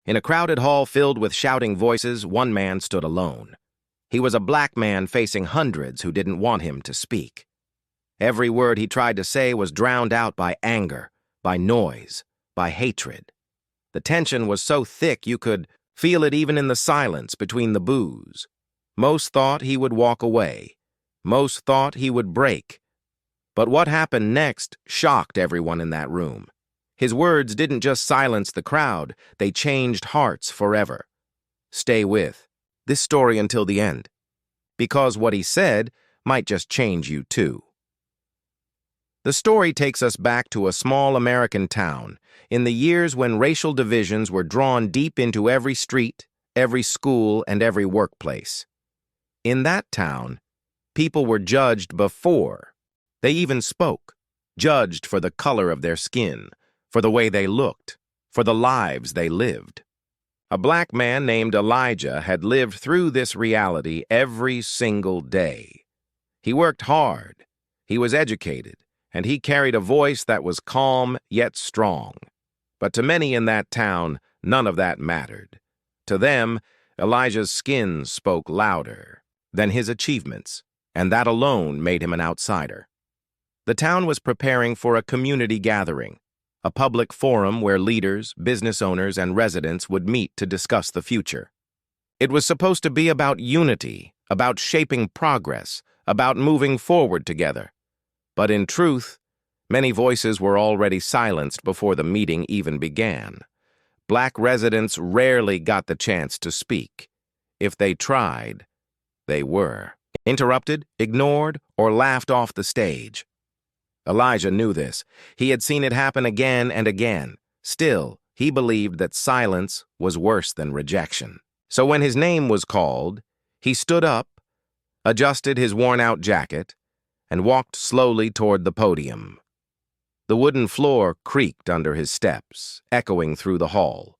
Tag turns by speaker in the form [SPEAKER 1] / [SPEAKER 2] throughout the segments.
[SPEAKER 1] In a crowded hall filled with shouting voices, one man stood alone. He was a black man facing hundreds who didn't want him to speak. Every word he tried to say was drowned out by anger, by noise, by hatred. The tension was so thick you could feel it even in the silence between the boos. Most thought he would walk away. Most thought he would break. But what happened next shocked everyone in that room. His words didn't just silence the crowd, they changed hearts forever. Stay with this story until the end, because what he said might just change you too. The story takes us back to a small American town in the years when racial divisions were drawn deep into every street, every school, and every workplace. In that town, people were judged before they even spoke, judged for the color of their skin, for the way they looked, for the lives they lived. A black man named Elijah had lived through this reality every single day. He worked hard, he was educated, and he carried a voice that was calm yet strong. But to many in that town, none of that mattered. To them, Elijah's skin spoke louder than his achievements, and that alone made him an outsider. The town was preparing for a community gathering, a public forum where leaders, business owners, and residents would meet to discuss the future. It was supposed to be about unity, about shaping progress, about moving forward together. But in truth, many voices were already silenced before the meeting even began. Black residents rarely got the chance to speak. If they tried, they were interrupted, ignored, or laughed off the stage. Elijah knew this. He had seen it happen again and again. Still, he believed that silence was worse than rejection. So when his name was called, he stood up, adjusted his worn-out jacket, and walked slowly toward the podium. The wooden floor creaked under his steps, echoing through the hall.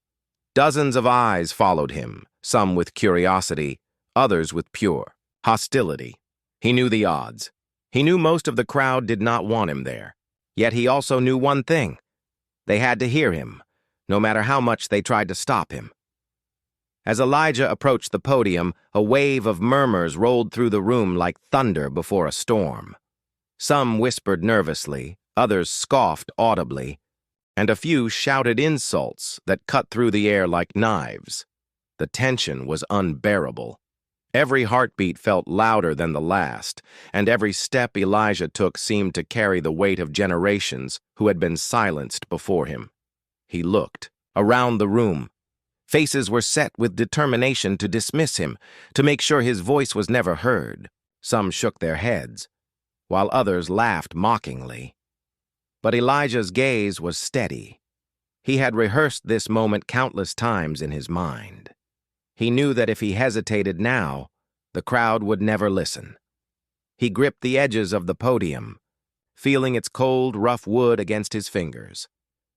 [SPEAKER 1] Dozens of eyes followed him, some with curiosity, others with pure hostility. He knew the odds. He knew most of the crowd did not want him there. Yet he also knew one thing. They had to hear him, no matter how much they tried to stop him. As Elijah approached the podium, a wave of murmurs rolled through the room like thunder before a storm. Some whispered nervously, others scoffed audibly, and a few shouted insults that cut through the air like knives. The tension was unbearable. Every heartbeat felt louder than the last, and every step Elijah took seemed to carry the weight of generations who had been silenced before him. He looked around the room. Faces were set with determination to dismiss him, to make sure his voice was never heard. Some shook their heads, while others laughed mockingly. But Elijah's gaze was steady. He had rehearsed this moment countless times in his mind. He knew that if he hesitated now, the crowd would never listen. He gripped the edges of the podium, feeling its cold, rough wood against his fingers.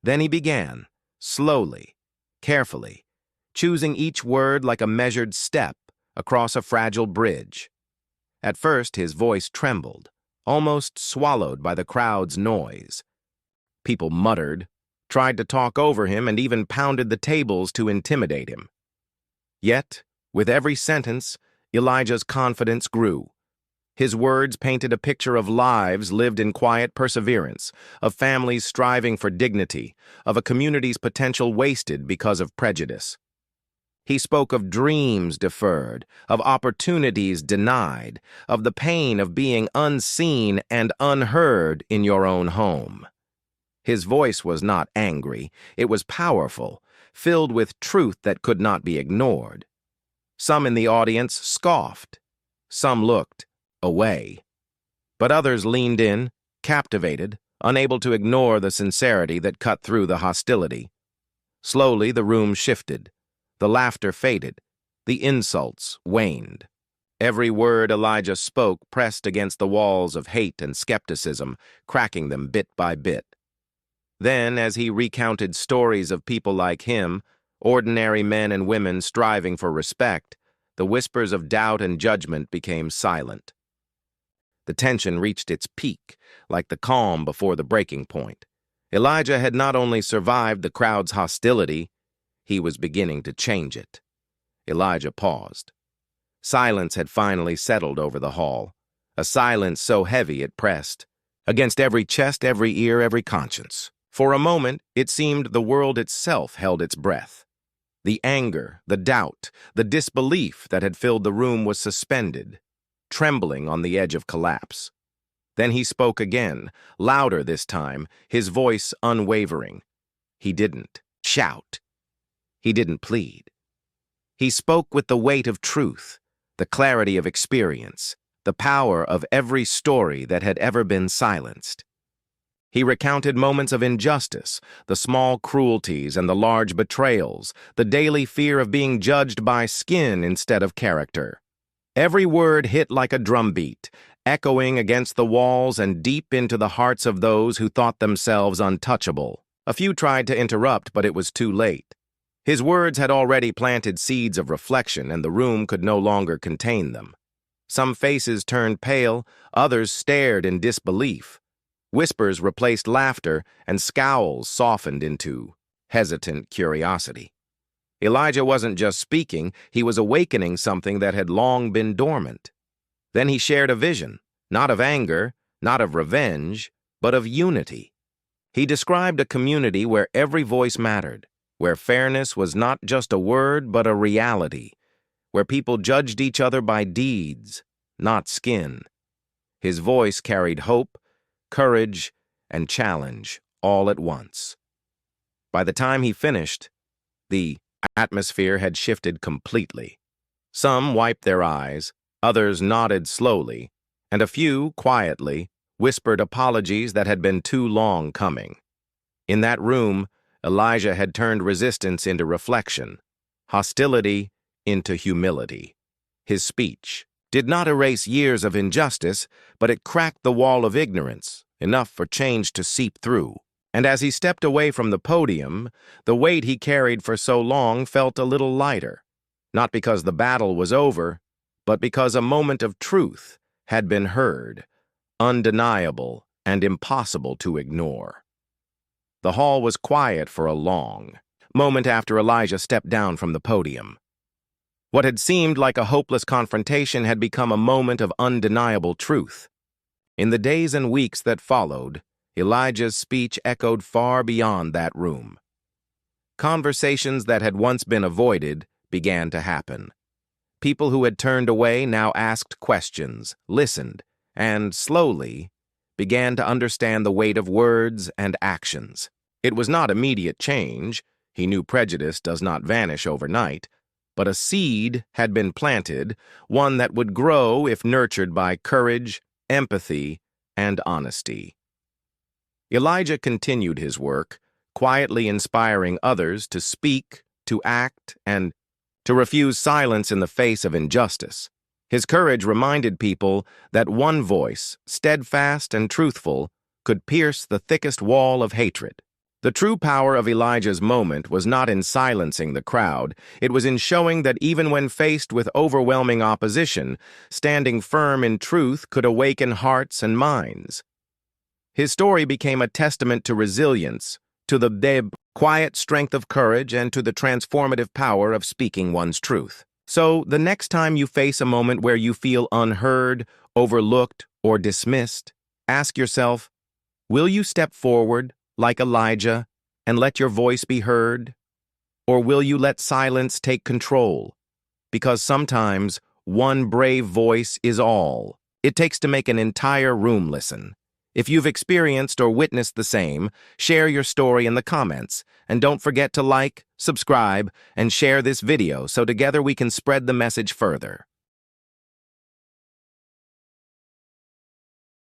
[SPEAKER 1] Then he began, slowly, carefully, choosing each word like a measured step across a fragile bridge. At first, his voice trembled, almost swallowed by the crowd's noise. People muttered, tried to talk over him, and even pounded the tables to intimidate him. Yet, with every sentence, Elijah's confidence grew. His words painted a picture of lives lived in quiet perseverance, of families striving for dignity, of a community's potential wasted because of prejudice. He spoke of dreams deferred, of opportunities denied, of the pain of being unseen and unheard in your own home. His voice was not angry, it was powerful, filled with truth that could not be ignored. Some in the audience scoffed. Some looked away. But others leaned in, captivated, unable to ignore the sincerity that cut through the hostility. Slowly, the room shifted. The laughter faded. The insults waned. Every word Elijah spoke pressed against the walls of hate and skepticism, cracking them bit by bit. Then, as he recounted stories of people like him, ordinary men and women striving for respect, the whispers of doubt and judgment became silent. The tension reached its peak, like the calm before the breaking point. Elijah had not only survived the crowd's hostility, he was beginning to change it. Elijah paused. Silence had finally settled over the hall, a silence so heavy it pressed against every chest, every ear, every conscience. For a moment, it seemed the world itself held its breath. The anger, the doubt, the disbelief that had filled the room was suspended, trembling on the edge of collapse. Then he spoke again, louder this time, his voice unwavering. He didn't shout. He didn't plead. He spoke with the weight of truth, the clarity of experience, the power of every story that had ever been silenced. He recounted moments of injustice, the small cruelties and the large betrayals, the daily fear of being judged by skin instead of character. Every word hit like a drumbeat, echoing against the walls and deep into the hearts of those who thought themselves untouchable. A few tried to interrupt, but it was too late. His words had already planted seeds of reflection, and the room could no longer contain them. Some faces turned pale, others stared in disbelief. Whispers replaced laughter, and scowls softened into hesitant curiosity. Elijah wasn't just speaking, he was awakening something that had long been dormant. Then he shared a vision, not of anger, not of revenge, but of unity. He described a community where every voice mattered, where fairness was not just a word but a reality, where people judged each other by deeds, not skin. His voice carried hope, courage, and challenge all at once. By the time he finished, the atmosphere had shifted completely. Some wiped their eyes, others nodded slowly, and a few, quietly, whispered apologies that had been too long coming. In that room, Elijah had turned resistance into reflection, hostility into humility. His speech did not erase years of injustice, but it cracked the wall of ignorance, enough for change to seep through. And as he stepped away from the podium, the weight he carried for so long felt a little lighter, not because the battle was over, but because a moment of truth had been heard, undeniable and impossible to ignore. The hall was quiet for a long moment after Elijah stepped down from the podium. What had seemed like a hopeless confrontation had become a moment of undeniable truth. In the days and weeks that followed, Elijah's speech echoed far beyond that room. Conversations that had once been avoided began to happen. People who had turned away now asked questions, listened, and slowly began to understand the weight of words and actions. It was not immediate change. He knew prejudice does not vanish overnight, but a seed had been planted, one that would grow if nurtured by courage, empathy, and honesty. Elijah continued his work, quietly inspiring others to speak, to act, and to refuse silence in the face of injustice. His courage reminded people that one voice, steadfast and truthful, could pierce the thickest wall of hatred. The true power of Elijah's moment was not in silencing the crowd, it was in showing that even when faced with overwhelming opposition, standing firm in truth could awaken hearts and minds. His story became a testament to resilience, to the quiet strength of courage, and to the transformative power of speaking one's truth. So, the next time you face a moment where you feel unheard, overlooked, or dismissed, ask yourself, will you step forward, like Elijah, and let your voice be heard? Or will you let silence take control? Because sometimes one brave voice is all it takes to make an entire room listen. If you've experienced or witnessed the same, share your story in the comments, and don't forget to like, subscribe, and share this video so together we can spread the message further.